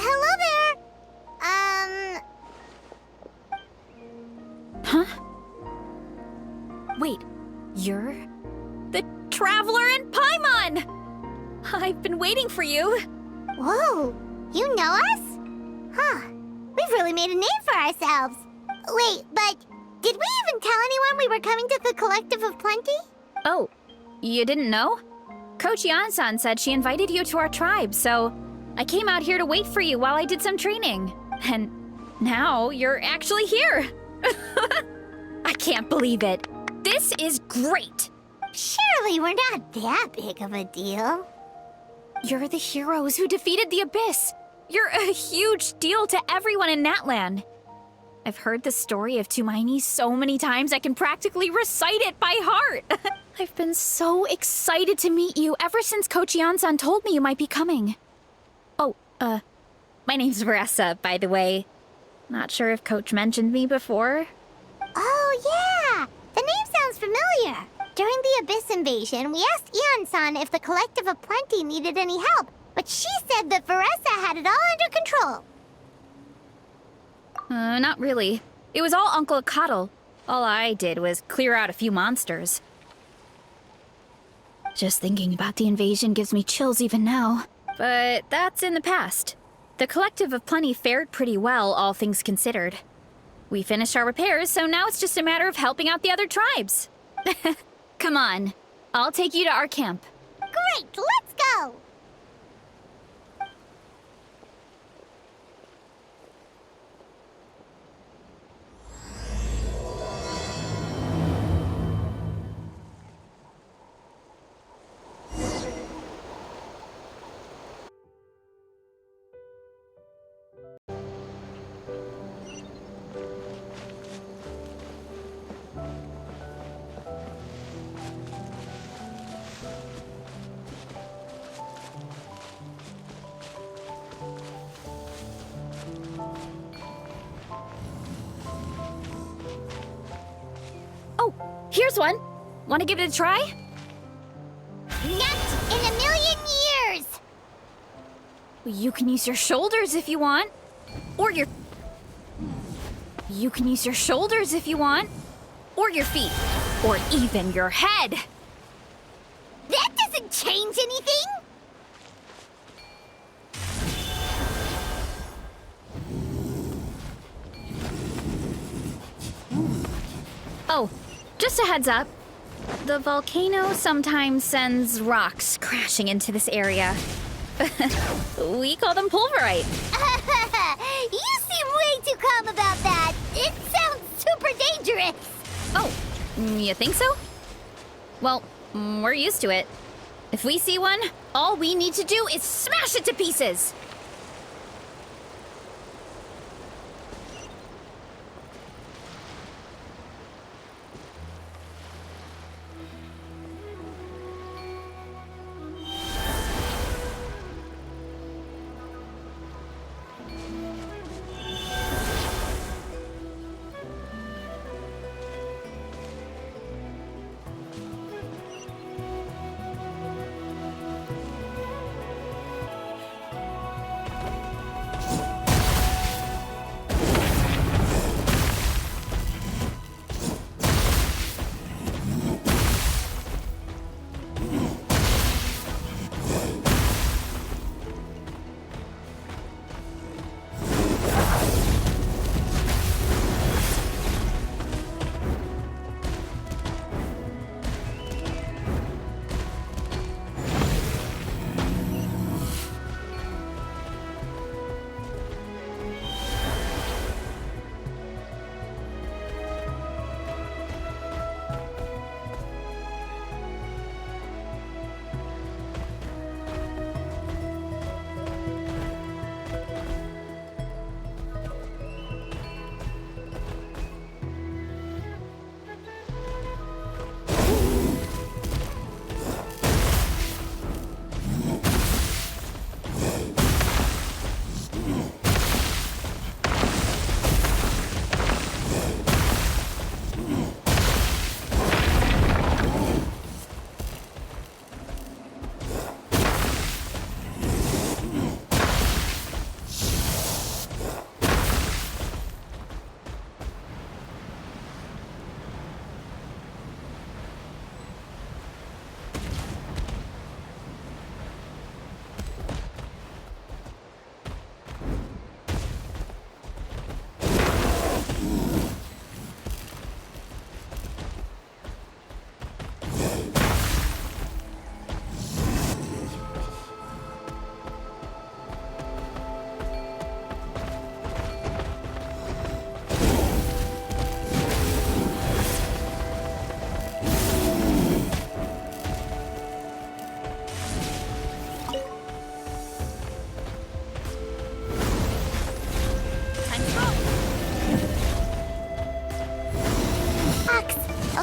Hello there! Huh? Wait, you're the Traveler in Paimon! I've been waiting for you. Whoa, you know us? Huh, we've really made a name for ourselves. Wait, but did we even tell anyone we were coming to the Collective of Plenty? Oh, you didn't know? Coach Iansan said she invited you to our tribe, so I came out here to wait for you while I did some training. And now you're actually here. I can't believe it. This is great. Surely we're not that big of a deal. You're the heroes who defeated the Abyss. You're a huge deal to everyone in Natlan. I've heard the story of Tumaini so many times I can practically recite it by heart. I've been so excited to meet you ever since Coach Iansan told me you might be coming. Oh, my name's Varesa, by the way. Not sure if Coach mentioned me before. Oh, yeah! The name sounds familiar. During the Abyss invasion, we asked Iansan if the Collective of Plenty needed any help, but she said that Varesa had it all under control. Not really. It was all Uncle Akatl. All I did was clear out a few monsters. Just thinking about the invasion gives me chills even now. But that's in the past. The Collective of Plenty fared pretty well, all things considered. We finished our repairs, so now it's just a matter of helping out the other tribes. Come on, I'll take you to our camp. Great, let's go! Oh, here's one. Want to give it a try? Not in a million years! You can use your shoulders if you want. Or your... You can use your shoulders if you want. Or your feet. Or even your head. That doesn't change anything! Oh, just a heads up. The volcano sometimes sends rocks crashing into this area. We call them pulverite. You seem way too calm about that. It sounds super dangerous. Oh, you think so? Well, we're used to it. If we see one, all we need to do is smash it to pieces.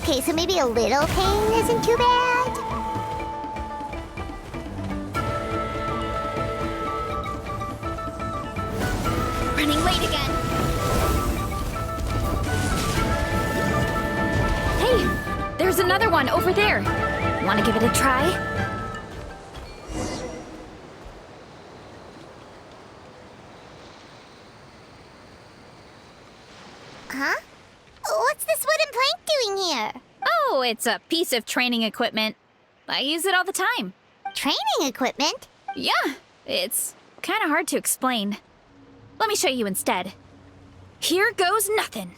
Okay, so maybe a little pain isn't too bad. Running late again. Hey, there's another one over there. Want to give it a try? Huh? What's this wooden plank doing here? Oh, it's a piece of training equipment. I use it all the time. Training equipment? Yeah, it's kind of hard to explain. Let me show you instead. Here goes nothing.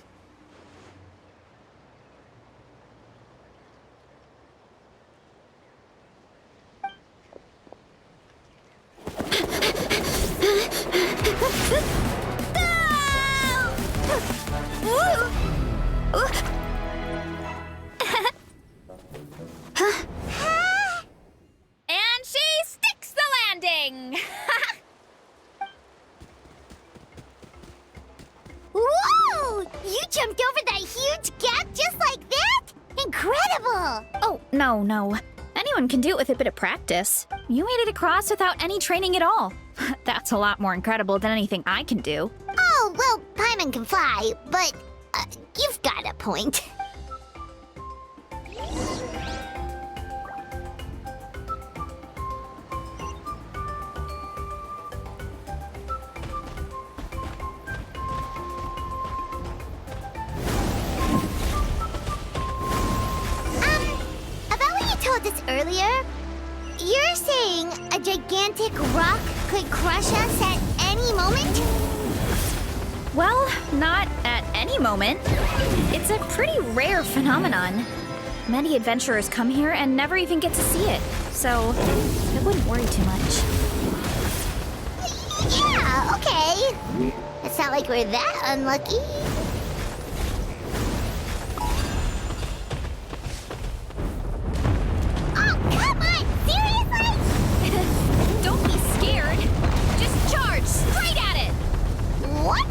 And she sticks the landing! Whoa! You jumped over that huge gap just like that? Incredible! Oh, no. Anyone can do it with a bit of practice. You made it across without any training at all. That's a lot more incredible than anything I can do. Oh, well, Paimon can fly, but you've got a point. About what you told us earlier, you're saying a gigantic rock could crush us at any moment? Well, not at any moment. It's a pretty rare phenomenon. Many adventurers come here and never even get to see it, so I wouldn't worry too much. Yeah, okay. It's not like we're that unlucky. Oh, come on! Seriously? Don't be scared. Just charge straight at it. What?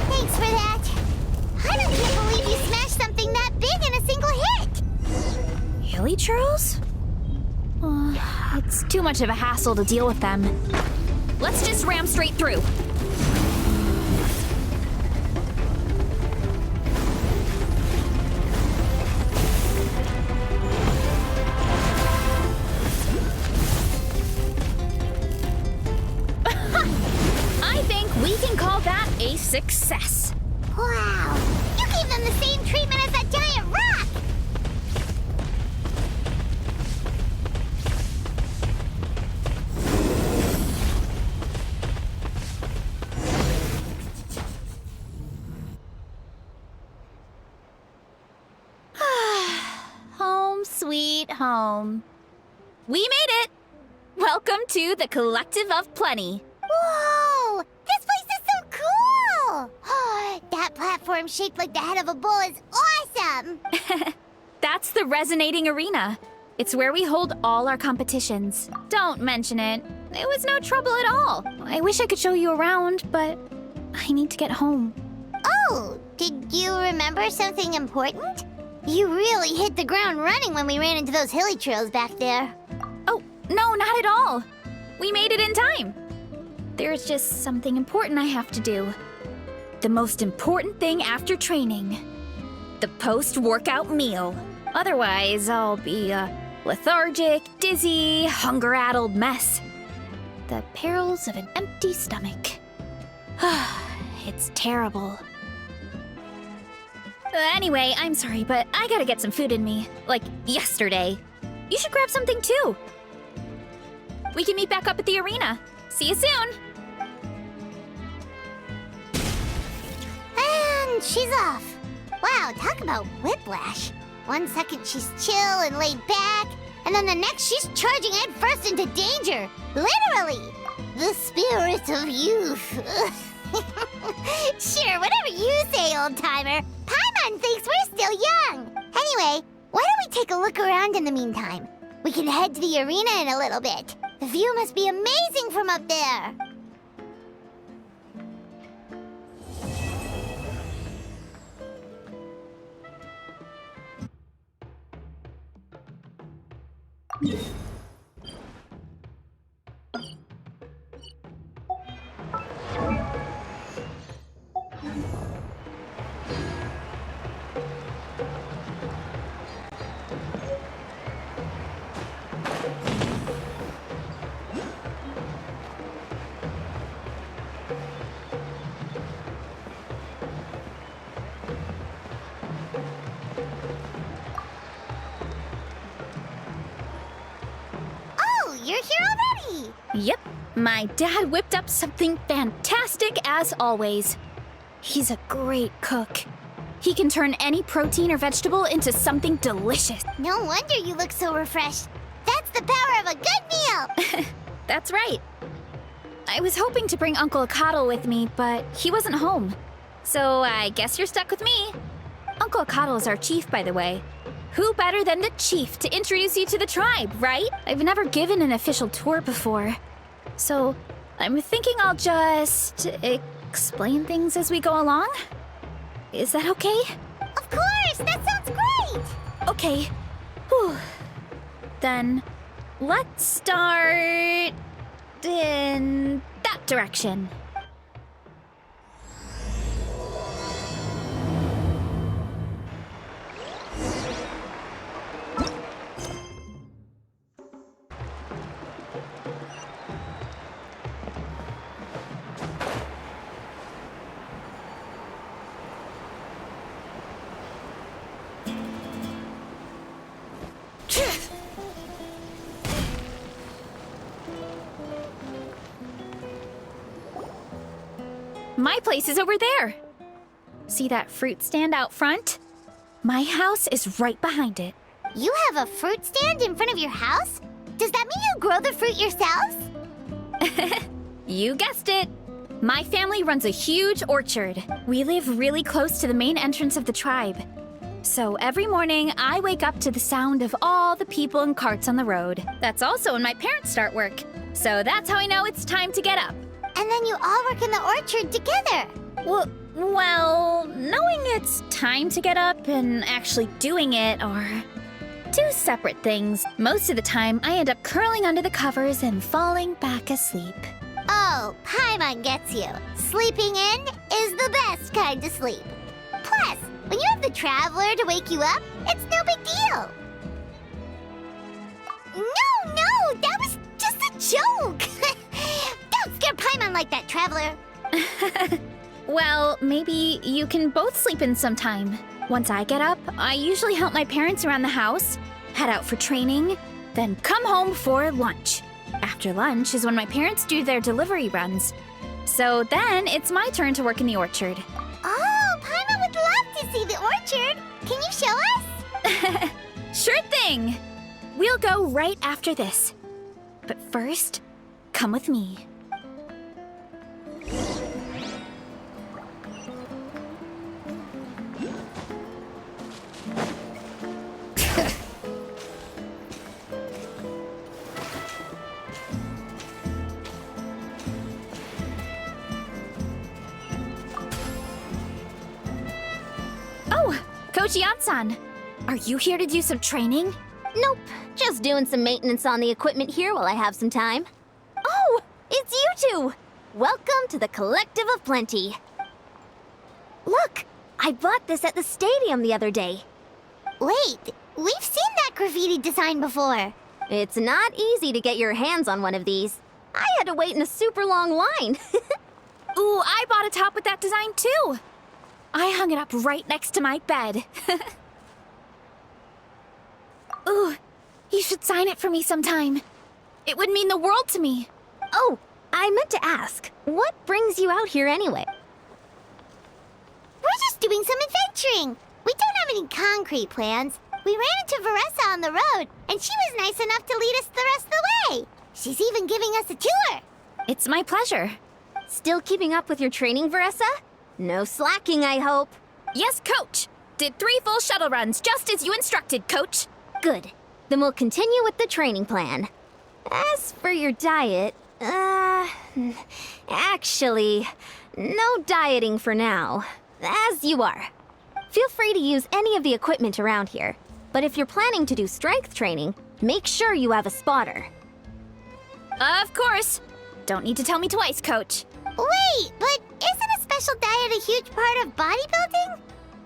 Thanks for that. I can't believe you smashed something that big in a single hit. Hilly churls? It's too much of a hassle to deal with them. Let's just ram straight through. I think we can call that a success. Wow. You gave them the same treatment as that giant rock. Home sweet home. We made it! Welcome to the Collective of Plenty. Whoa! This place is so cool! That platform shaped like the head of a bull is awesome! That's the Resonating Arena. It's where we hold all our competitions. Don't mention it. It was no trouble at all. I wish I could show you around, but I need to get home. Oh, did you remember something important? You really hit the ground running when we ran into those hilly trails back there. Oh, no, not at all. We made it in time. There's just something important I have to do. The most important thing after training. The post-workout meal. Otherwise, I'll be a lethargic, dizzy, hunger-addled mess. The perils of an empty stomach. It's terrible. Anyway, I'm sorry, but I gotta get some food in me. Like yesterday. You should grab something too. We can meet back up at the arena. See you soon! And she's off. Wow, talk about whiplash. 1 second she's chill and laid back, and then the next she's charging headfirst into danger. Literally. The spirit of youth. Sure, whatever you say, old-timer. Paimon thinks we're still young. Anyway, why don't we take a look around in the meantime? We can head to the arena in a little bit. The view must be amazing from up there. Oh, you're here already! Yep, my dad whipped up something fantastic as always. He's a great cook. He can turn any protein or vegetable into something delicious. No wonder you look so refreshed. That's the power of a good meal! That's right. I was hoping to bring Uncle Acatl with me, but he wasn't home. So I guess you're stuck with me. Uncle Acatl is our chief, by the way. Who better than the chief to introduce you to the tribe, right? I've never given an official tour before. So I'm thinking I'll just explain things as we go along. Is that okay? Of course! That sounds great! Okay. Whew. Then let's start in that direction. My place is over there. See that fruit stand out front? My house is right behind it. You have a fruit stand in front of your house? Does that mean you grow the fruit yourselves? You guessed it. My family runs a huge orchard. We live really close to the main entrance of the tribe. So every morning, I wake up to the sound of all the people and carts on the road. That's also when my parents start work. So that's how I know it's time to get up. And then you all work in the orchard together. Well, knowing it's time to get up and actually doing it are two separate things. Most of the time, I end up curling under the covers and falling back asleep. Oh, Paimon gets you. Sleeping in is the best kind of sleep. Plus, when you have the Traveler to wake you up, it's no big deal. No, that was just a joke. Don't scare Paimon like that, Traveler. Well, maybe you can both sleep in sometime. Once I get up, I usually help my parents around the house, head out for training, then come home for lunch. After lunch is when my parents do their delivery runs. So then it's my turn to work in the orchard. Oh, Paimon would love to see the orchard. Can you show us? Sure thing! We'll go right after this. But first, come with me. Oh, Coach Iansan, are you here to do some training? Nope, just doing some maintenance on the equipment here while I have some time. Oh, it's you two! Welcome to the Collective of Plenty. Look, I bought this at the stadium the other day. Wait, we've seen that graffiti design before. It's not easy to get your hands on one of these. I had to wait in a super long line. Ooh, I bought a top with that design too. I hung it up right next to my bed. Ooh, you should sign it for me sometime. It would mean the world to me. Oh, I meant to ask, what brings you out here anyway? We're just doing some adventuring. We don't have any concrete plans. We ran into Varesa on the road, and she was nice enough to lead us the rest of the way. She's even giving us a tour. It's my pleasure. Still keeping up with your training, Varesa? No slacking, I hope. Yes, Coach. Did 3 full shuttle runs, just as you instructed, Coach. Good. Then we'll continue with the training plan. As for your diet, actually, no dieting for now. As you are. Feel free to use any of the equipment around here. But if you're planning to do strength training, Make sure you have a spotter. Of course. Don't need to tell me twice, Coach. Wait, but isn't a special diet a huge part of bodybuilding?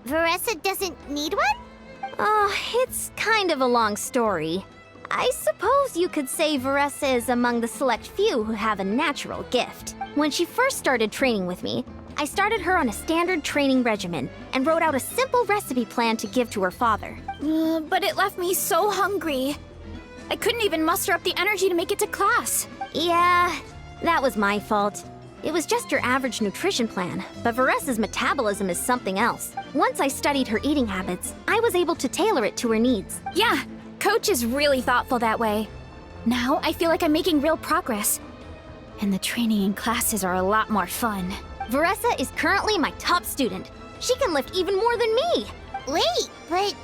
Varesa doesn't need one? Oh, it's kind of a long story. I suppose you could say Varesa is among the select few who have a natural gift. When she first started training with me, I started her on a standard training regimen and wrote out a simple recipe plan to give to her father. But it left me so hungry. I couldn't even muster up the energy to make it to class. Yeah, that was my fault. It was just your average nutrition plan, but Varesa's metabolism is something else. Once I studied her eating habits, I was able to tailor it to her needs. Yeah, Coach is really thoughtful that way. Now I feel like I'm making real progress. And the training and classes are a lot more fun. Varesa is currently my top student. She can lift even more than me. Wait, but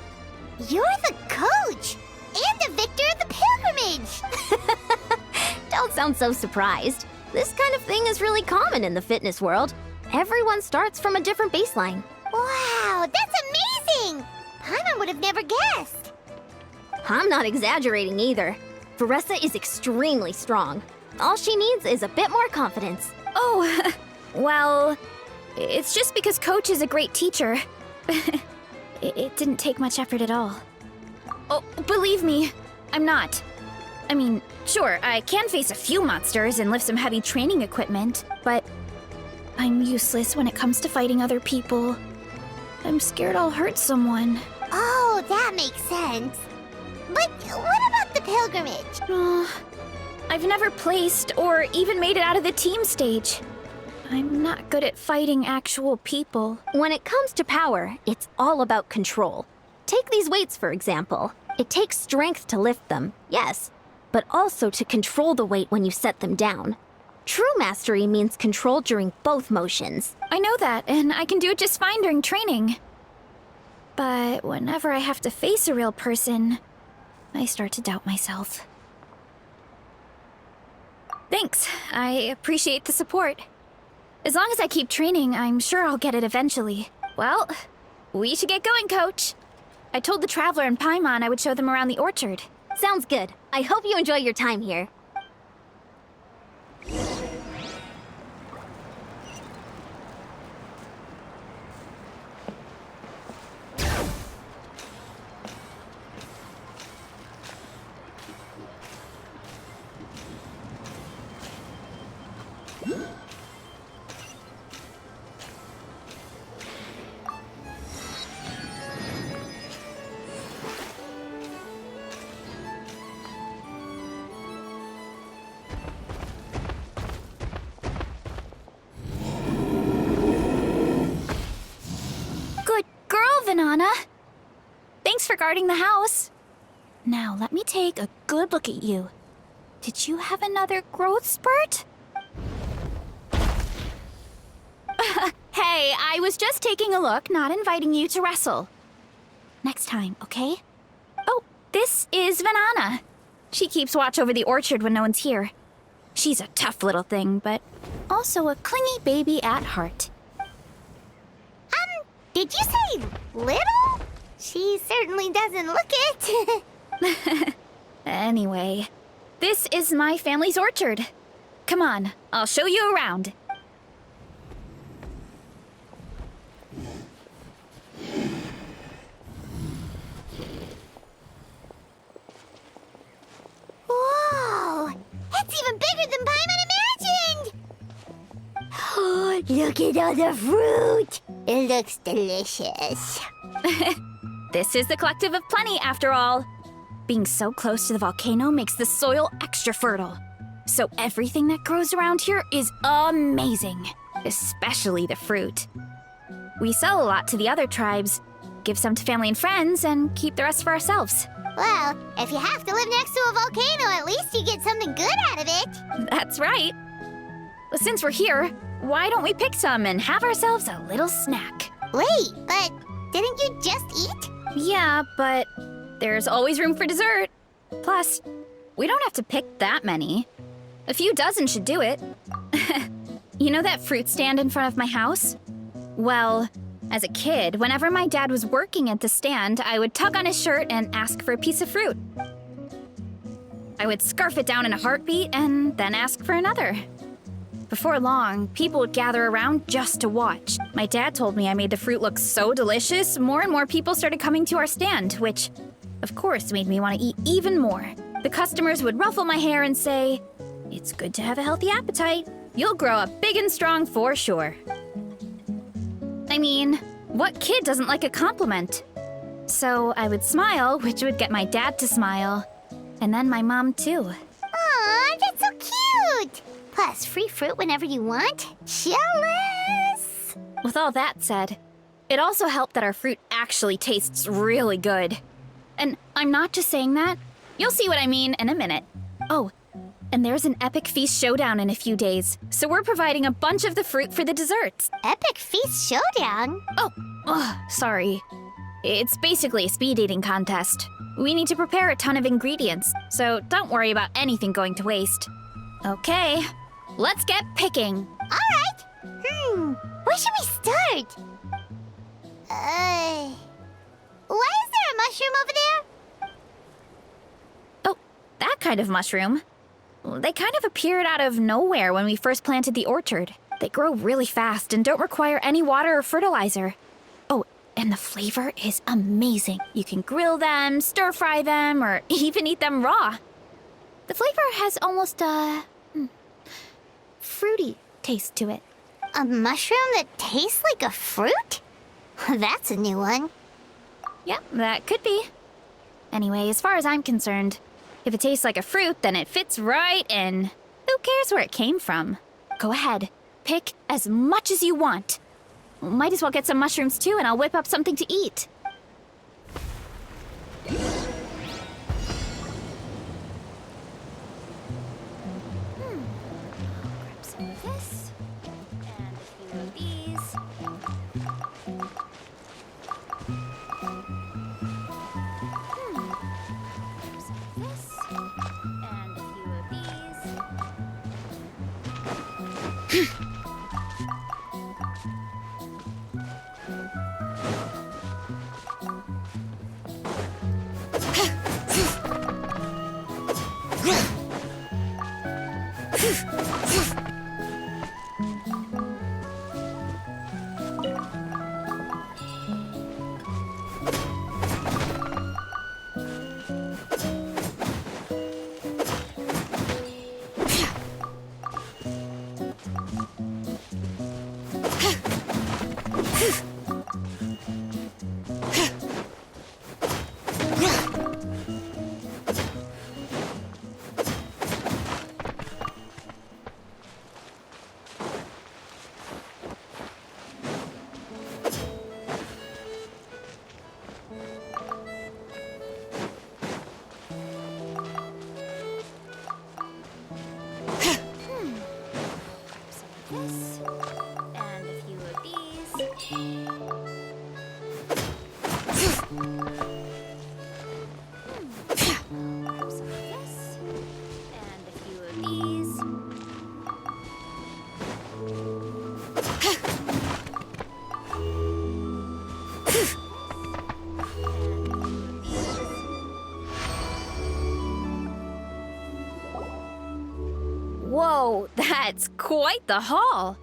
you're the coach and the victor of the pilgrimage. Don't sound so surprised. This kind of thing is really common in the fitness world. Everyone starts from a different baseline. Wow, that's amazing! Paimon would have never guessed. I'm not exaggerating either. Varesa is extremely strong. All she needs is a bit more confidence. Oh, well, it's just because Coach is a great teacher. It didn't take much effort at all. Oh, believe me, I'm not. I mean, sure, I can face a few monsters and lift some heavy training equipment, but I'm useless when it comes to fighting other people. I'm scared I'll hurt someone. Oh, that makes sense. But what about the pilgrimage? I've never placed or even made it out of the team stage. I'm not good at fighting actual people. When it comes to power, it's all about control. Take these weights, for example. It takes strength to lift them, yes, but also to control the weight when you set them down. True mastery means control during both motions. I know that, and I can do it just fine during training. But whenever I have to face a real person, I start to doubt myself. Thanks. I appreciate the support. As long as I keep training, I'm sure I'll get it eventually. Well, we should get going, Coach. I told the Traveler and Paimon I would show them around the orchard. Sounds good. I hope you enjoy your time here. Vanana. Thanks for guarding the house. Now, let me take a good look at you. Did you have another growth spurt? Hey, I was just taking a look, not inviting you to wrestle. Next time, okay? Oh, this is Vanana. She keeps watch over the orchard when no one's here. She's a tough little thing, but also a clingy baby at heart. Did you say little? She certainly doesn't look it. Anyway, this is my family's orchard. Come on, I'll show you around. Whoa! It's even bigger than Paimon imagined! Oh, look at all the fruit! It looks delicious. This is the Collective of Plenty, after all. Being so close to the volcano makes the soil extra fertile. So everything that grows around here is amazing, especially the fruit. We sell a lot to the other tribes, give some to family and friends, and keep the rest for ourselves. Well, if you have to live next to a volcano, at least you get something good out of it. That's right. Well, since we're here, why don't we pick some and have ourselves a little snack? Wait, but didn't you just eat? Yeah, but there's always room for dessert. Plus, we don't have to pick that many. A few dozen should do it. You know that fruit stand in front of my house? Well, as a kid, whenever my dad was working at the stand, I would tug on his shirt and ask for a piece of fruit. I would scarf it down in a heartbeat and then ask for another. Before long, people would gather around just to watch. My dad told me I made the fruit look so delicious, more and more people started coming to our stand, which, of course, made me want to eat even more. The customers would ruffle my hair and say, "It's good to have a healthy appetite. You'll grow up big and strong for sure." I mean, what kid doesn't like a compliment? So I would smile, which would get my dad to smile. And then my mom, too. Aw, that's so cute! Plus, free fruit whenever you want. Jealous! With all that said, it also helped that our fruit actually tastes really good. And I'm not just saying that. You'll see what I mean in a minute. Oh, and there's an epic feast showdown in a few days, so we're providing a bunch of the fruit for the desserts. Epic Feast Showdown? Oh, sorry. It's basically a speed eating contest. We need to prepare a ton of ingredients, so don't worry about anything going to waste. Okay, let's get picking. Alright. Where should we start? Why is there a mushroom over there? Oh, that kind of mushroom. They kind of appeared out of nowhere when we first planted the orchard. They grow really fast and don't require any water or fertilizer. Oh, and the flavor is amazing. You can grill them, stir-fry them, or even eat them raw. The flavor has almost a fruity taste to it. A mushroom that tastes like a fruit? That's a new one. Yeah, that could be. Anyway, as far as I'm concerned, if it tastes like a fruit, then it fits right in. Who cares where it came from? Go ahead, pick as much as you want. Might as well get some mushrooms too, and I'll whip up something to eat. Grab some of this, and a few of these. Grab some of this, and a few of these. This, and a few of these. Grab some of this, and a few of these. Whoa, that's quite the haul.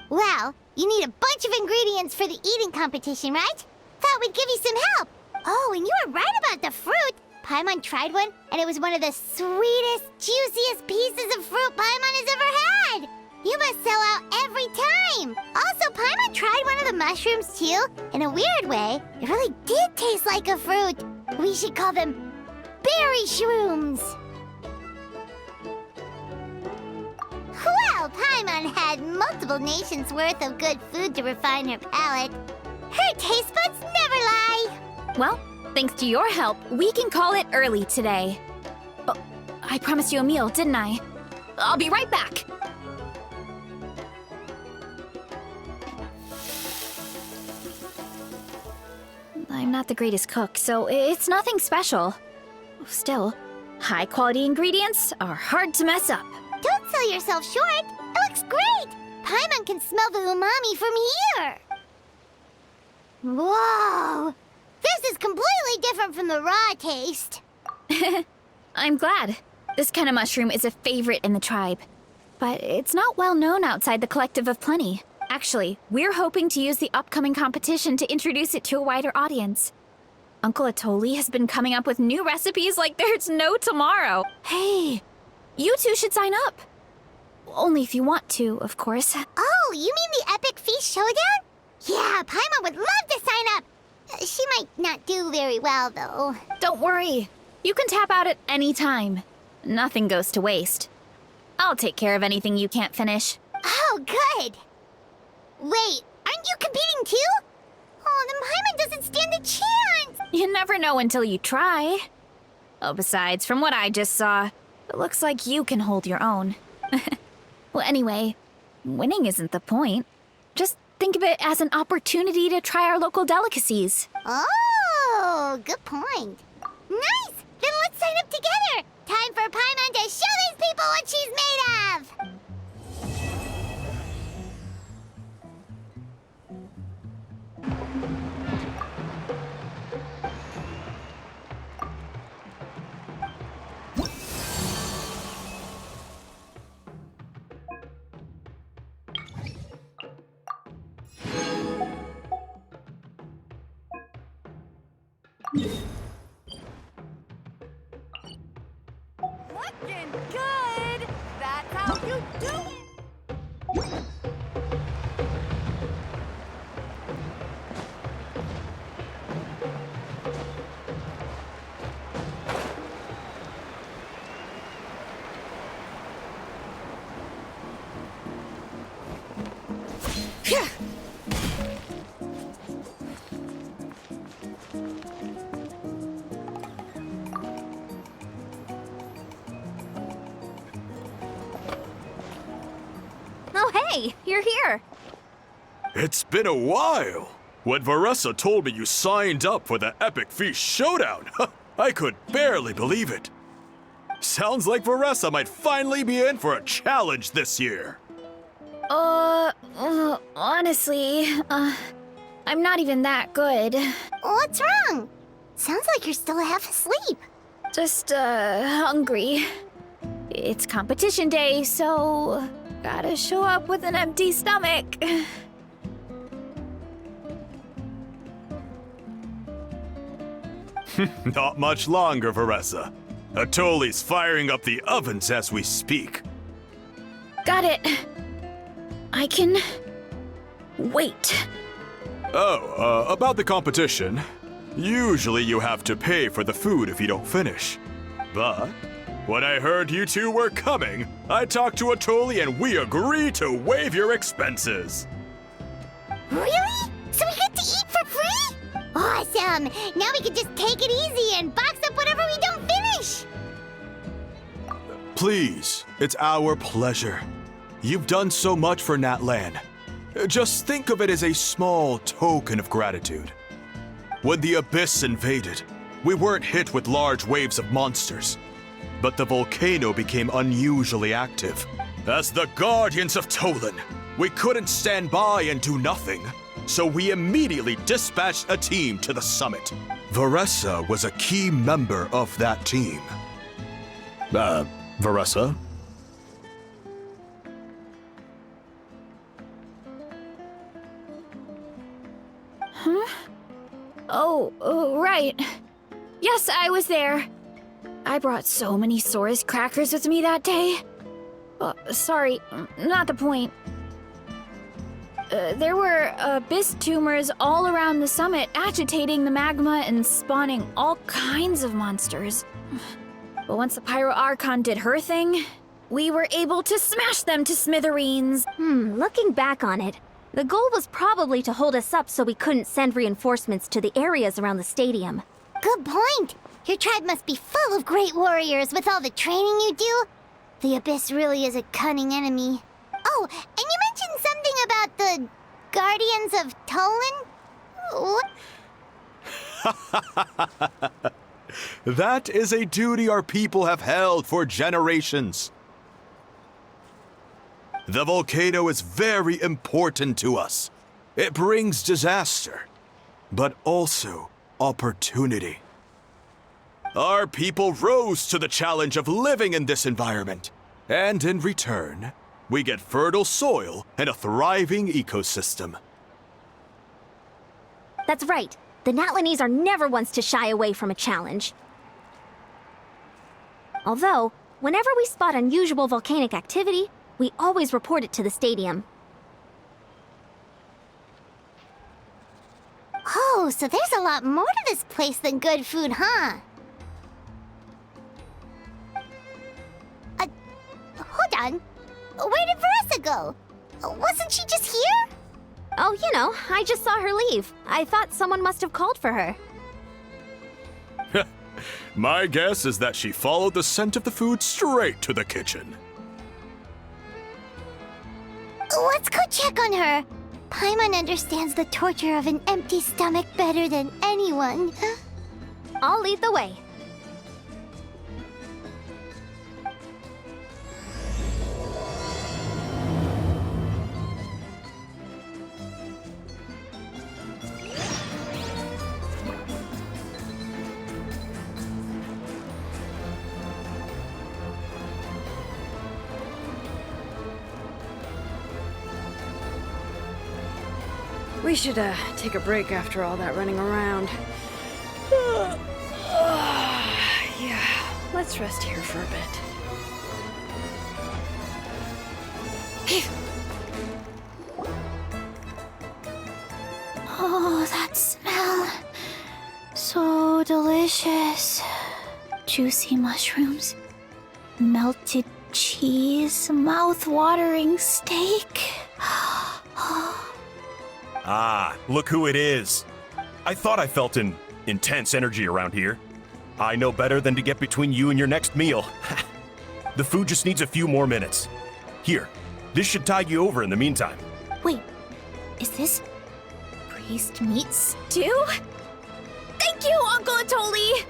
Well, you need a bunch of ingredients for the eating competition, right? Thought we'd give you some help. Oh, and you were right about the fruit. Paimon tried one, and it was one of the sweetest, juiciest pieces of fruit Paimon has ever had. You must sell out every time. Also, Paimon tried one of the mushrooms, too. In a weird way, it really did taste like a fruit. We should call them berry shrooms. Well, Paimon had multiple nations' worth of good food to refine her palate. Her taste buds never lie. Well, thanks to your help, we can call it early today. Oh, I promised you a meal, didn't I? I'll be right back. I'm not the greatest cook, so it's nothing special. Still, high-quality ingredients are hard to mess up. Don't sell yourself short. It looks great. Paimon can smell the umami from here. Whoa! This is completely different from the raw taste. I'm glad. This kind of mushroom is a favorite in the tribe, but it's not well known outside the Collective of Plenty. Actually, we're hoping to use the upcoming competition to introduce it to a wider audience. Uncle Atoli has been coming up with new recipes like there's no tomorrow. Hey, you two should sign up. Only if you want to, of course. Oh, you mean the Epic Feast Showdown? Yeah, Paimon would love to sign up. She might not do very well, though. Don't worry. You can tap out at any time. Nothing goes to waste. I'll take care of anything you can't finish. Oh, good. Wait, aren't you competing too? Oh, then Paimon doesn't stand a chance. You never know until you try. Oh, besides, from what I just saw, it looks like you can hold your own. Well, anyway, winning isn't the point. Just think of it as an opportunity to try our local delicacies. Oh, good point. Nice! Then let's sign up together. Time for Paimon to show these people what she's made of. Looking good! That's how you do it! Oh, hey, you're here. It's been a while. When Varesa told me you signed up for the Epic Feast Showdown, I could barely believe it. Sounds like Varesa might finally be in for a challenge this year. Honestly, I'm not even that good. What's wrong? Sounds like you're still half asleep. Just, hungry. It's competition day, so gotta show up with an empty stomach. Not much longer, Varesa. Atoli's firing up the ovens as we speak. Got it. I can wait. Oh, about the competition. Usually you have to pay for the food if you don't finish. But when I heard you two were coming, I talked to Atoli and we agreed to waive your expenses. Really? So we get to eat for free? Awesome! Now we can just take it easy and box up whatever we don't finish! Please, it's our pleasure. You've done so much for Natlan. Just think of it as a small token of gratitude. When the Abyss invaded, we weren't hit with large waves of monsters, but the volcano became unusually active. As the Guardians of Tolan, we couldn't stand by and do nothing, so we immediately dispatched a team to the summit. Varesa was a key member of that team. Varesa? Oh, right. Yes, I was there. I brought so many Sora's crackers with me that day. Sorry, not the point. There were abyss tumors all around the summit, agitating the magma and spawning all kinds of monsters. But once the Pyro Archon did her thing, we were able to smash them to smithereens. Looking back on it, the goal was probably to hold us up so we couldn't send reinforcements to the areas around the stadium. Good point! Your tribe must be full of great warriors with all the training you do. The Abyss really is a cunning enemy. Oh, and you mentioned something about the Guardians of Tolan? What? That is a duty our people have held for generations. The volcano is very important to us. It brings disaster, but also opportunity. Our people rose to the challenge of living in this environment. And in return, we get fertile soil and a thriving ecosystem. That's right. The Natlanese are never ones to shy away from a challenge. Although, whenever we spot unusual volcanic activity, we always report it to the stadium. Oh, so there's a lot more to this place than good food, huh? Hold on. Where did Varesa go? Wasn't she just here? Oh, you know, I just saw her leave. I thought someone must have called for her. My guess is that she followed the scent of the food straight to the kitchen. Let's go check on her. Paimon understands the torture of an empty stomach better than anyone. I'll lead the way. We should take a break after all that running around. Yeah, let's rest here for a bit. Oh, that smell. So delicious. Juicy mushrooms, melted cheese, mouth-watering steak. Ah, look who it is. I thought I felt an intense energy around here. I know better than to get between you and your next meal. The food just needs a few more minutes. Here, this should tide you over in the meantime. Wait, is this priest meat stew? Thank you, Uncle Atoli!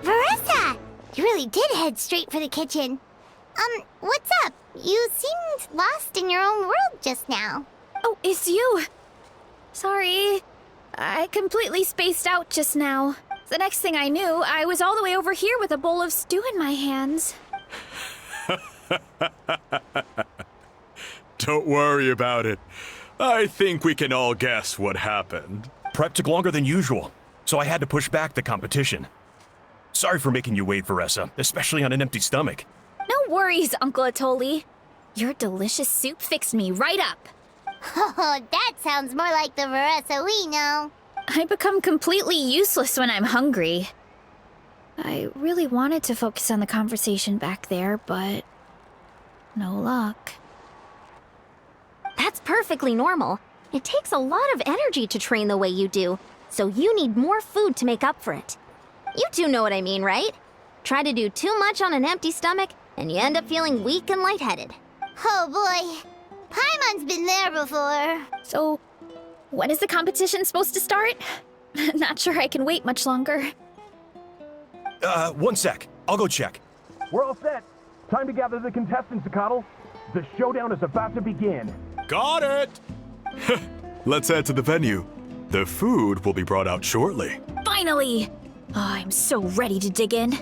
Varesa! You really did head straight for the kitchen. What's up? You seemed lost in your own world just now. Oh, it's you! Sorry, I completely spaced out just now. The next thing I knew, I was all the way over here with a bowl of stew in my hands. Don't worry about it. I think we can all guess what happened. Prep took longer than usual, so I had to push back the competition. Sorry for making you wait, Varesa, especially on an empty stomach. No worries, Uncle Atoli. Your delicious soup fixed me right up. Oh, that sounds more like the Varesa we know. I become completely useless when I'm hungry. I really wanted to focus on the conversation back there, but no luck. That's perfectly normal. It takes a lot of energy to train the way you do, so you need more food to make up for it. You two know what I mean, right? Try to do too much on an empty stomach, and you end up feeling weak and lightheaded. Oh boy, Paimon's been there before. So, when is the competition supposed to start? Not sure I can wait much longer. One sec. I'll go check. We're all set. Time to gather the contestants, Zacatl. The showdown is about to begin. Got it! Let's head to the venue. The food will be brought out shortly. Finally! Oh, I'm so ready to dig in.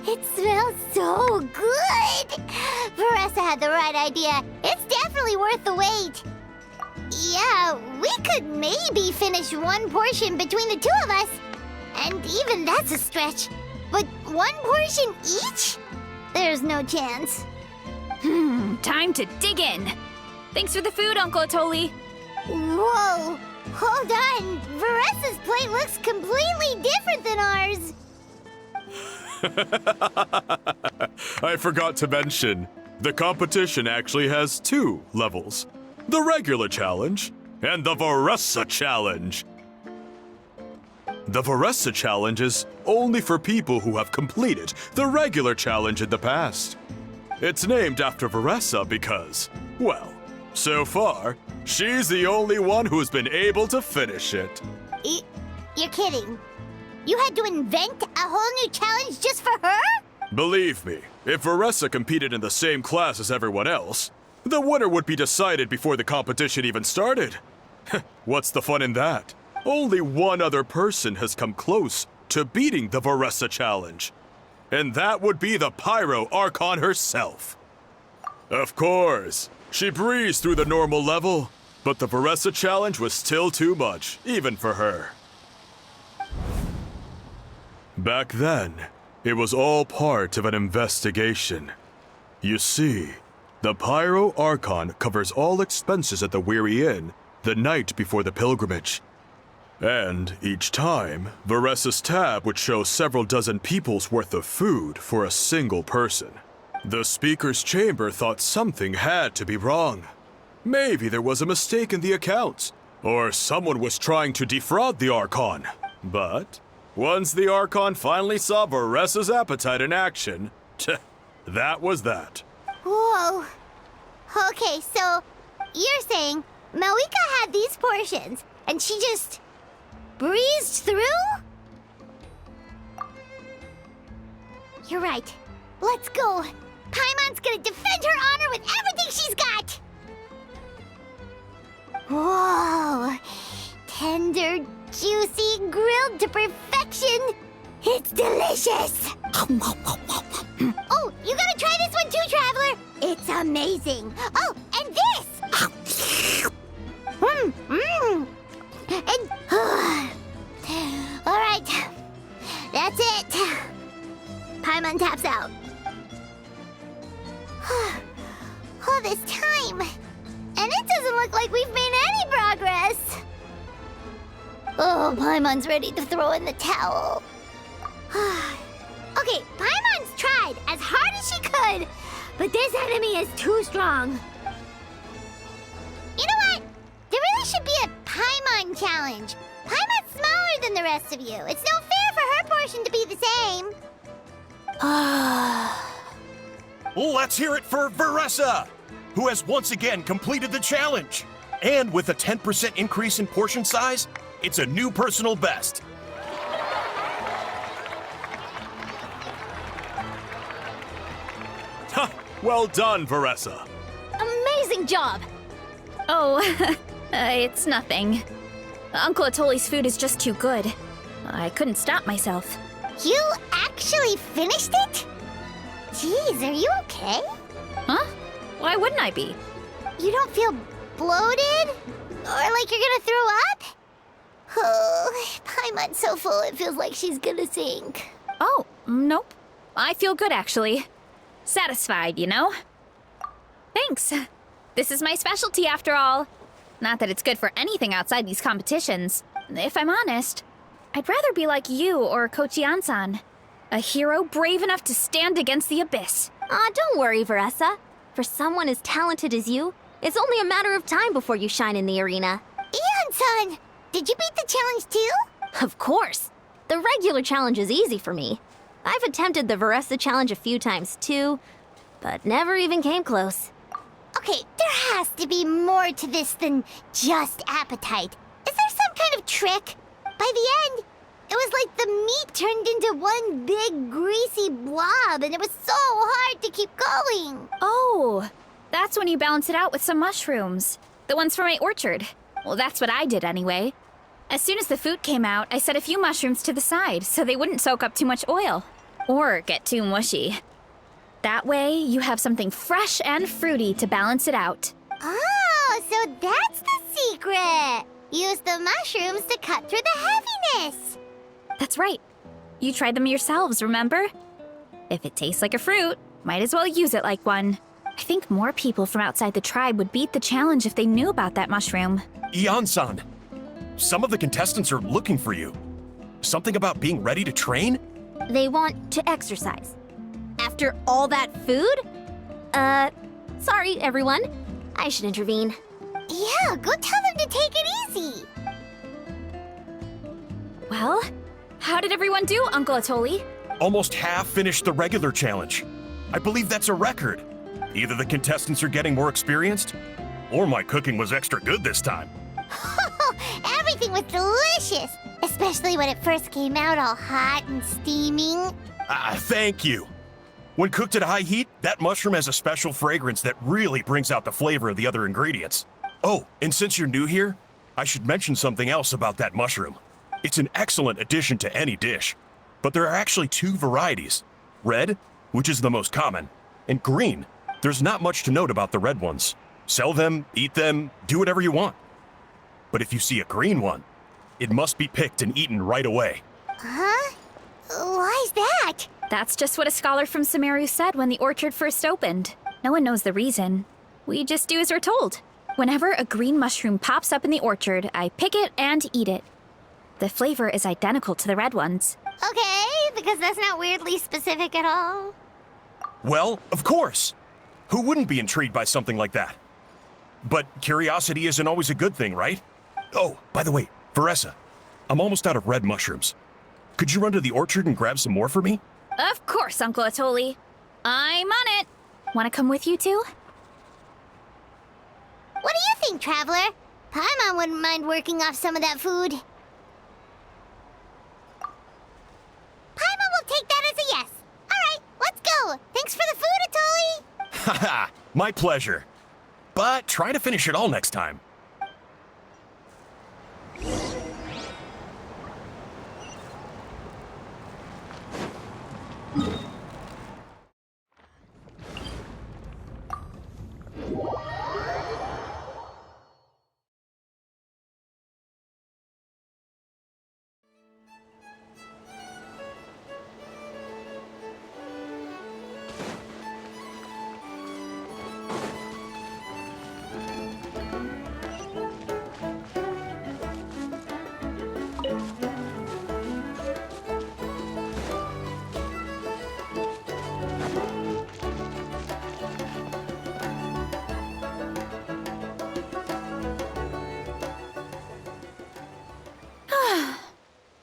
It smells so good! Varesa had the right idea. It's definitely worth the wait. Yeah, we could maybe finish one portion between the two of us. And even that's a stretch. But one portion each? There's no chance. Time to dig in. Thanks for the food, Uncle Atoli. Whoa! Hold on! Varesa's plate looks completely different than ours! I forgot to mention, the competition actually has 2 levels. The regular challenge and the Varesa challenge. The Varesa challenge is only for people who have completed the regular challenge in the past. It's named after Varesa because, well, so far, she's the only one who's been able to finish it. You're kidding. You had to invent a whole new challenge just for her? Believe me, if Varesa competed in the same class as everyone else, the winner would be decided before the competition even started. What's the fun in that? Only one other person has come close to beating the Varesa challenge. And that would be the Pyro Archon herself. Of course, she breezed through the normal level, but the Varesa challenge was still too much, even for her. Back then, it was all part of an investigation. You see, the Pyro Archon covers all expenses at the Weary Inn the night before the pilgrimage. And each time, Varesa's tab would show several dozen people's worth of food for a single person. The speaker's chamber thought something had to be wrong. Maybe there was a mistake in the accounts, or someone was trying to defraud the Archon. But once the Archon finally saw Varesa's appetite in action, that was that. Whoa. Okay, so you're saying Malika had these portions, and she just breezed through? You're right. Let's go. Paimon's gonna defend her honor with everything she's got! Whoa. Tender, juicy, grilled to perfection. It's delicious! Oh, you gotta try this one too, Traveler! It's amazing! Oh, and this! And... Alright. That's it. Paimon taps out. All this time. And it doesn't look like we've made any progress. Oh, Paimon's ready to throw in the towel. Okay, Paimon's tried as hard as she could, but this enemy is too strong. You know what? There really should be a Paimon challenge. Paimon's smaller than the rest of you. It's no fair for her portion to be the same. Let's hear it for Varesa, who has once again completed the challenge. And with a 10% increase in portion size, it's a new personal best. Ha! Well done, Varesa. Amazing job! Oh, it's nothing. Uncle Atoli's food is just too good. I couldn't stop myself. You actually finished it? Jeez, are you okay? Huh? Why wouldn't I be? You don't feel bloated? Or like you're gonna throw up? Oh, Paimon's so full it feels like she's gonna sink. Oh, nope. I feel good, actually. Satisfied, you know? Thanks. This is my specialty, after all. Not that it's good for anything outside these competitions. If I'm honest, I'd rather be like you or Coach Iansan. A hero brave enough to stand against the abyss. Aw, don't worry, Varesa. For someone as talented as you, it's only a matter of time before you shine in the arena. Iansan, did you beat the challenge too? Of course. The regular challenge is easy for me. I've attempted the Varesa challenge a few times too, but never even came close. Okay, there has to be more to this than just appetite. Is there some kind of trick? By the end, it was like the meat turned into one big greasy blob, and it was so hard to keep going. Oh, that's when you balance it out with some mushrooms. The ones from my orchard. Well, that's what I did anyway. As soon as the food came out, I set a few mushrooms to the side so they wouldn't soak up too much oil. Or get too mushy. That way, you have something fresh and fruity to balance it out. Oh, so that's the secret. Use the mushrooms to cut through the heaviness. That's right. You tried them yourselves, remember? If it tastes like a fruit, might as well use it like one. I think more people from outside the tribe would beat the challenge if they knew about that mushroom. Iansan, some of the contestants are looking for you. Something about being ready to train? They want to exercise. After all that food? Sorry, everyone. I should intervene. Yeah, go tell them to take it easy. Well, how did everyone do, Uncle Atoli? Almost half finished the regular challenge. I believe that's a record. Either the contestants are getting more experienced, or my cooking was extra good this time. Everything was delicious, especially when it first came out all hot and steaming. Thank you. When cooked at high heat, that mushroom has a special fragrance that really brings out the flavor of the other ingredients. Oh, and since you're new here, I should mention something else about that mushroom. It's an excellent addition to any dish, but there are actually two varieties. Red, which is the most common, and green. There's not much to note about the red ones. Sell them, eat them, do whatever you want. But if you see a green one, it must be picked and eaten right away. Huh? Why's that? That's just what a scholar from Sumeru said when the orchard first opened. No one knows the reason. We just do as we're told. Whenever a green mushroom pops up in the orchard, I pick it and eat it. The flavor is identical to the red ones. Okay, because that's not weirdly specific at all. Well, of course. Who wouldn't be intrigued by something like that? But curiosity isn't always a good thing, right? Oh, by the way, Varesa, I'm almost out of red mushrooms. Could you run to the orchard and grab some more for me? Of course, Uncle Atoli. I'm on it. Want to come with you too? What do you think, Traveler? Paimon wouldn't mind working off some of that food. Paimon will take that as a yes. All right, let's go. Thanks for the food, Atoli. Haha, my pleasure. But try to finish it all next time.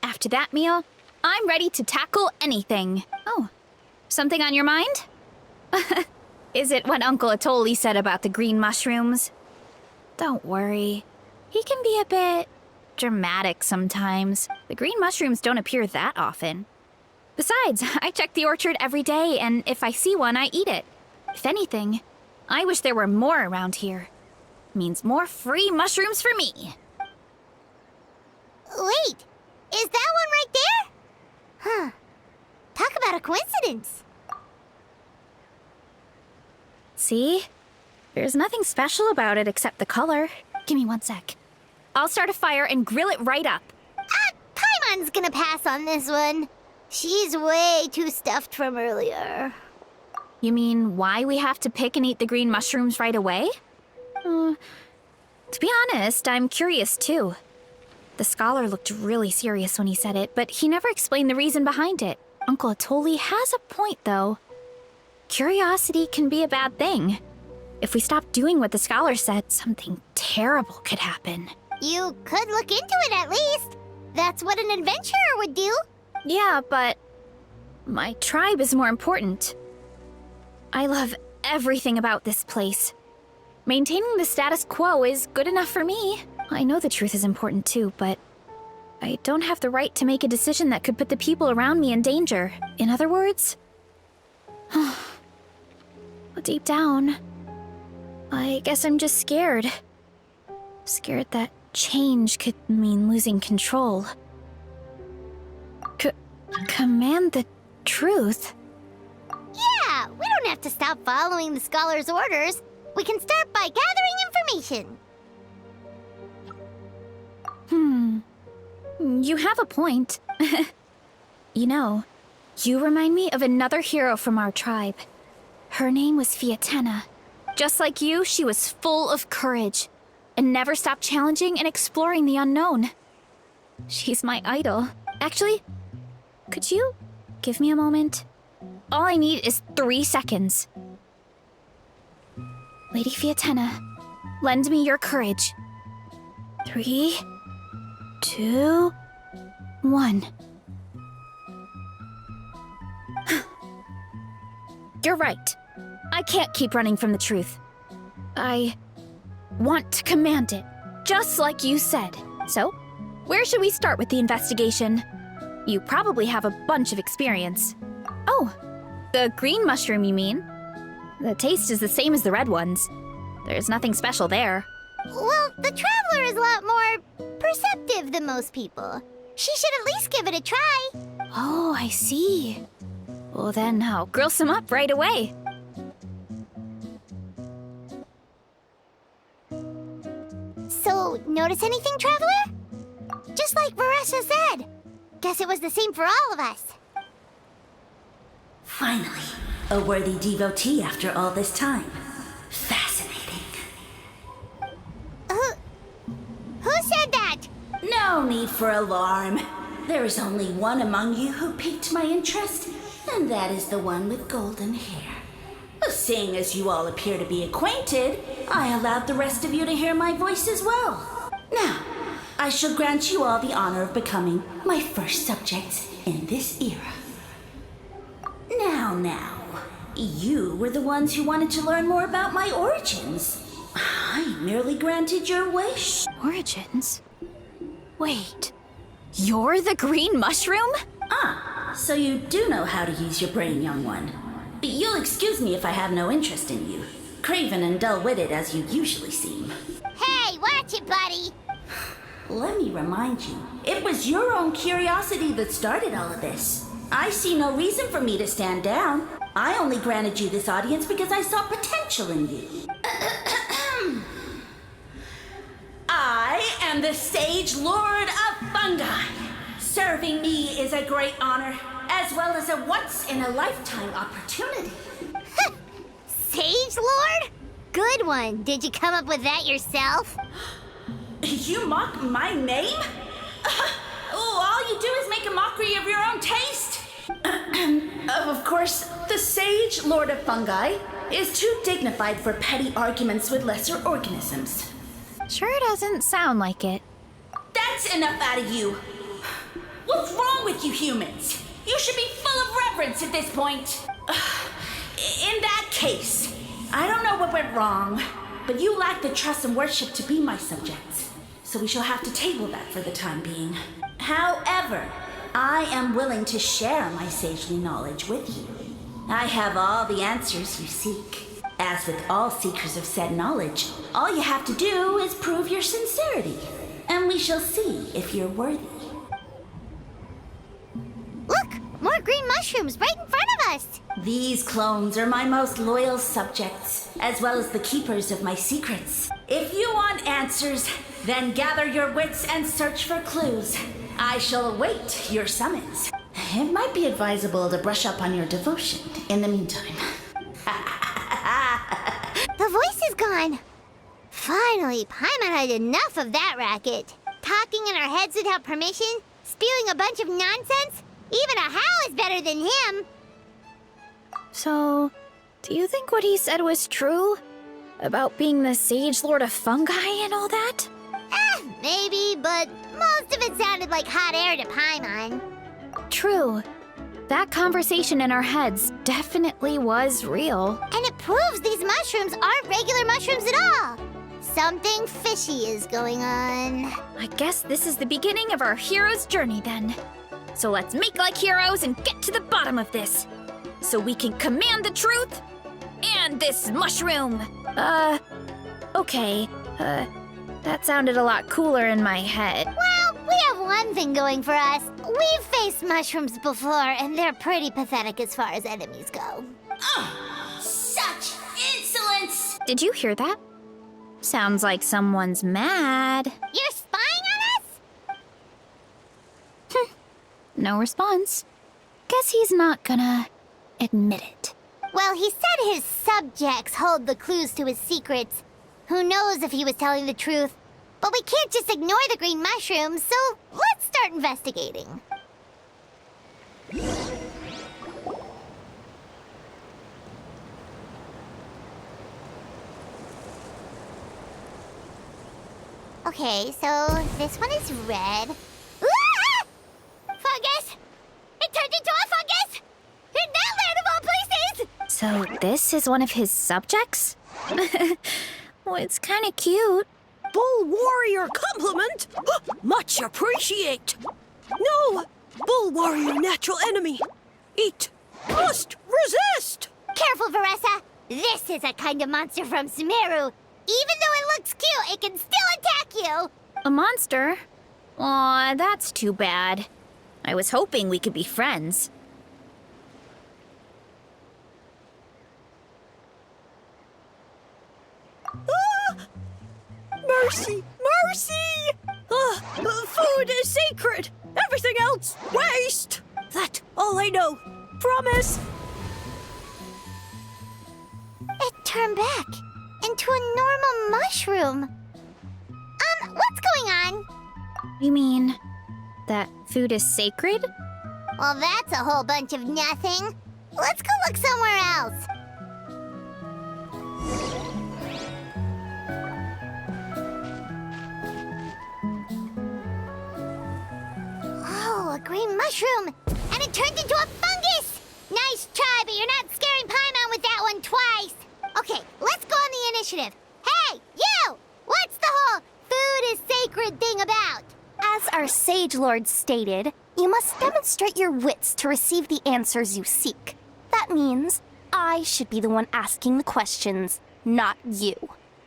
After that meal, I'm ready to tackle anything. Oh, something on your mind? Is it what Uncle Atoli said about the green mushrooms? Don't worry. He can be a bit dramatic sometimes. The green mushrooms don't appear that often. Besides, I check the orchard every day, and if I see one, I eat it. If anything, I wish there were more around here. Means more free mushrooms for me. Wait, is that one right there? Huh. Talk about a coincidence. See? There's nothing special about it except the color. Give me 1 sec. I'll start a fire and grill it right up. Paimon's gonna pass on this one. She's way too stuffed from earlier. You mean why we have to pick and eat the green mushrooms right away? To be honest, I'm curious too. The scholar looked really serious when he said it, but he never explained the reason behind it. Uncle Atoli has a point, though. Curiosity can be a bad thing. If we stop doing what the scholar said, something terrible could happen. You could look into it at least. That's what an adventurer would do. Yeah, but my tribe is more important. I love everything about this place. Maintaining the status quo is good enough for me. I know the truth is important too, but I don't have the right to make a decision that could put the people around me in danger. In other words, deep down, I guess I'm just scared. Scared that change could mean losing control. Command the truth? Yeah, we don't have to stop following the scholar's orders. We can start by gathering information. You have a point. You know, you remind me of another hero from our tribe. Her name was Fiatena. Just like you, she was full of courage and never stopped challenging and exploring the unknown. She's my idol. Actually, could you Give me a moment. All I need is 3 seconds. Lady Fiatena, lend me your courage. 3, 2, 1. You're right. I can't keep running from the truth. I want to command it, just like you said. So, where should we start with the investigation? You probably have a bunch of experience. Oh, the green mushroom, you mean? The taste is the same as the red ones. There's nothing special there. Well, the Traveler is a lot more perceptive than most people. She should at least give it a try. Oh, I see. Well, then I'll grill some up right away. So, notice anything, Traveler? Just like Varesa said. Guess it was the same for all of us. Finally, a worthy devotee after all this time. Fascinating. Who said that? No need for alarm. There is only one among you who piqued my interest, and that is the one with golden hair. Seeing as you all appear to be acquainted, I allowed the rest of you to hear my voice as well. Now, I shall grant you all the honor of becoming my first subjects in this era. Now, you were the ones who wanted to learn more about my origins. I merely granted your wish. Origins? Wait, you're the green mushroom? So you do know how to use your brain, young one. But you'll excuse me if I have no interest in you, craven and dull-witted as you usually seem. Hey, watch it, buddy. Let me remind you, it was your own curiosity that started all of this. I see no reason for me to stand down. I only granted you this audience because I saw potential in you. I am the Sage Lord of Fungi. Serving me is a great honor, as well as a once-in-a-lifetime opportunity. Sage Lord? Good one. Did you come up with that yourself? You mock my name? All you do is make a mockery of your own taste. Of course, the Sage Lord of Fungi is too dignified for petty arguments with lesser organisms. Sure doesn't sound like it. That's enough out of you. What's wrong with you humans? You should be full of reverence at this point. In that case, I don't know what went wrong, but you lack the trust and worship to be my subjects. So we shall have to table that for the time being. However, I am willing to share my sagely knowledge with you. I have all the answers you seek. As with all seekers of said knowledge, all you have to do is prove your sincerity, and we shall see if you're worthy. Look, more green mushrooms right in front of us. These clones are my most loyal subjects, as well as the keepers of my secrets. If you want answers, then gather your wits and search for clues. I shall await your summons. It might be advisable to brush up on your devotion in the meantime. The voice is gone. Finally, Paimon had enough of that racket. Talking in our heads without permission, spewing a bunch of nonsense. Even a howl is better than him. So, do you think what he said was true? About being the Sage Lord of Fungi and all that? Maybe, but most of it sounded like hot air to Paimon. True. That conversation in our heads definitely was real. And it proves these mushrooms aren't regular mushrooms at all. Something fishy is going on. I guess this is the beginning of our hero's journey then. So let's make like heroes and get to the bottom of this. So we can command the truth and this mushroom. Okay. That sounded a lot cooler in my head. Well, we have one thing going for us. We've faced mushrooms before, and they're pretty pathetic as far as enemies go. Such insolence! Did you hear that? Sounds like someone's mad. You're spying on us? No response. Guess he's not gonna admit it. Well, he said his subjects hold the clues to his secrets. Who knows if he was telling the truth? But we can't just ignore the green mushrooms, so let's start investigating. Okay, so this one is red. Ah! Fungus! It turned into a fungus! In that land of all places! So this is one of his subjects? Well, it's kind of cute. Bull warrior compliment? Much appreciate. No, bull warrior natural enemy. Eat. Must resist. Careful, Varesa! This is a kind of monster from Sumeru. Even though it looks cute, it can still attack you! A monster? Aw, that's too bad. I was hoping we could be friends. Mercy, mercy! Food is sacred. Everything else, waste. That all I know. Promise. It turned back into a normal mushroom. What's going on? You mean that food is sacred? Well, that's a whole bunch of nothing. Let's go look somewhere else. Oh, a green mushroom! And it turned into a fungus! Nice try, but you're not scaring Paimon with that one twice! Okay, let's go on the initiative. Hey, you! What's the whole food is sacred thing about? As our Sage Lord stated, you must demonstrate your wits to receive the answers you seek. That means I should be the one asking the questions, not you.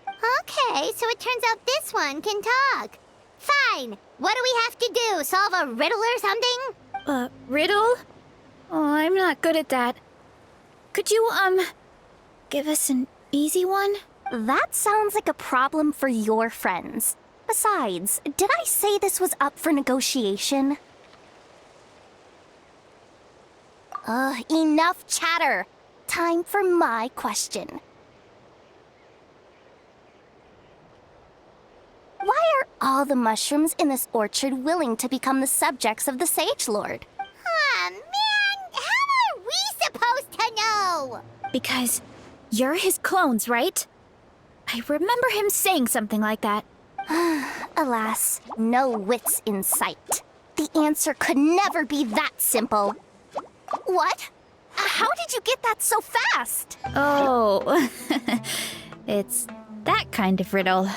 Okay, so it turns out this one can talk. Fine. What do we have to do? Solve a riddle or something? Riddle? Oh, I'm not good at that. Could you, give us an easy one? That sounds like a problem for your friends. Besides, did I say this was up for negotiation? Enough chatter. Time for my question. Why are all the mushrooms in this orchard willing to become the subjects of the Sage Lord? Aw, man! How are we supposed to know? Because you're his clones, right? I remember him saying something like that. Alas, no wits in sight. The answer could never be that simple. What? How did you get that so fast? Oh, it's that kind of riddle.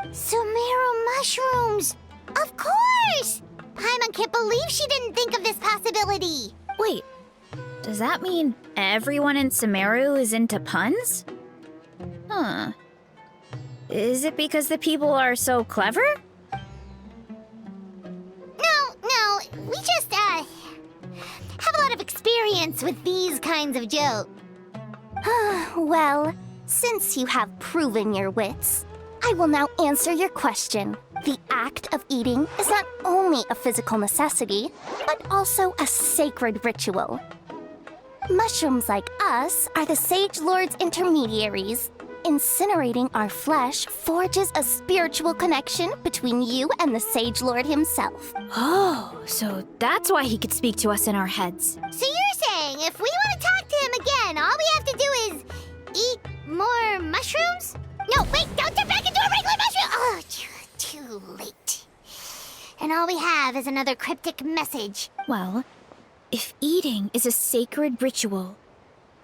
Sumeru mushrooms! Of course! Paimon can't believe she didn't think of this possibility. Wait, does that mean everyone in Sumeru is into puns? Huh. Is it because the people are so clever? No, we just, have a lot of experience with these kinds of jokes. Well, since you have proven your wits, I will now answer your question. The act of eating is not only a physical necessity, but also a sacred ritual. Mushrooms like us are the Sage Lord's intermediaries. Incinerating our flesh forges a spiritual connection between you and the Sage Lord himself. Oh, so that's why he could speak to us in our heads. So you're saying if we want to talk to him again, all we have to do is eat more mushrooms? No, wait, don't turn back into a regular mushroom! Oh, too late. And all we have is another cryptic message. Well, if eating is a sacred ritual,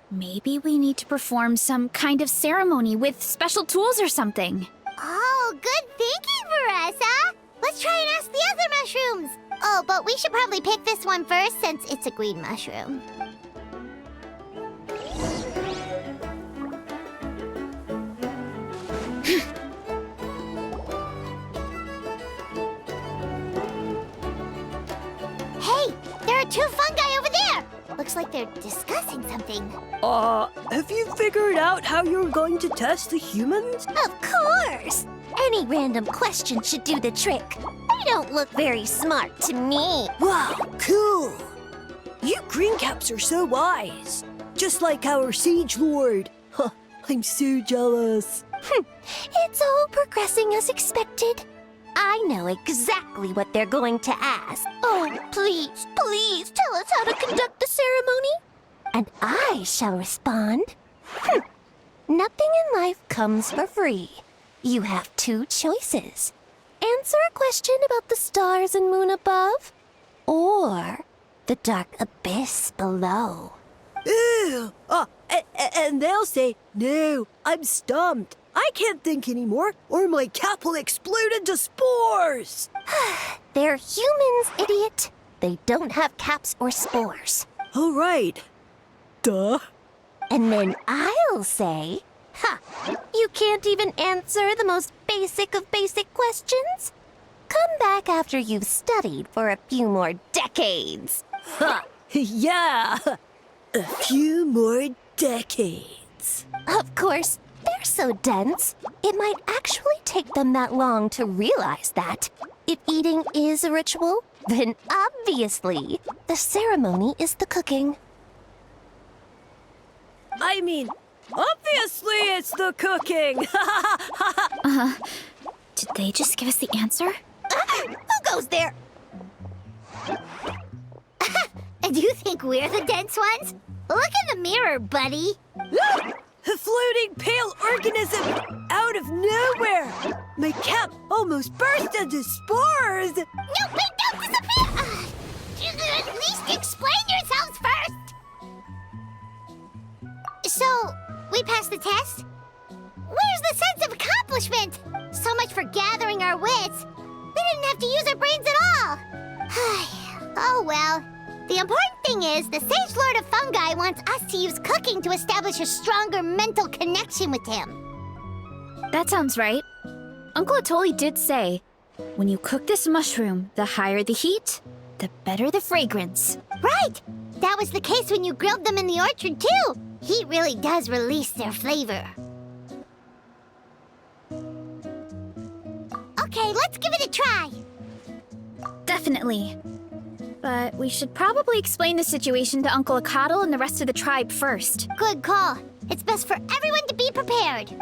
maybe we need to perform some kind of ceremony with special tools or something. Oh, good thinking, Varesa! Let's try and ask the other mushrooms! Oh, but we should probably pick this one first since it's a green mushroom. Hey, there are two fungi over there! Looks like they're discussing something. Have you figured out how you're going to test the humans? Of course! Any random question should do the trick. They don't look very smart to me. Wow, cool! You green caps are so wise. Just like our Sage Lord. Huh, I'm so jealous. It's all progressing as expected. I know exactly what they're going to ask. Oh, please, please tell us how to conduct the ceremony. And I shall respond. Nothing in life comes for free. You have two choices. answer a question about the stars and moon above, or the dark abyss below. Ew! And they'll say, no, I'm stumped. I can't think anymore, or my cap will explode into spores. They're humans, idiot. They don't have caps or spores. All right. Duh. And then I'll say, you can't even answer the most basic of basic questions? Come back after you've studied for a few more decades. Yeah. A few more decades. Of course, they're so dense, it might actually take them that long to realize that. If eating is a ritual, then obviously the ceremony is the cooking. I mean, obviously it's the cooking. Did they just give us the answer? Who goes there? And you think we're the dense ones? Look in the mirror, buddy. A floating pale organism out of nowhere. My cap almost burst into spores. No, wait, don't disappear! At least explain yourselves first! So, we passed the test? Where's the sense of accomplishment? So much for gathering our wits. We didn't have to use our brains at all. Oh well. The important thing is, the Sage Lord of Fungi wants us to use cooking to establish a stronger mental connection with him. That sounds right. Uncle Atoli did say, when you cook this mushroom, the higher the heat, the better the fragrance. Right! That was the case when you grilled them in the orchard, too. Heat really does release their flavor. Okay, let's give it a try. Definitely. But we should probably explain the situation to Uncle Akadal and the rest of the tribe first. Good call. It's best for everyone to be prepared.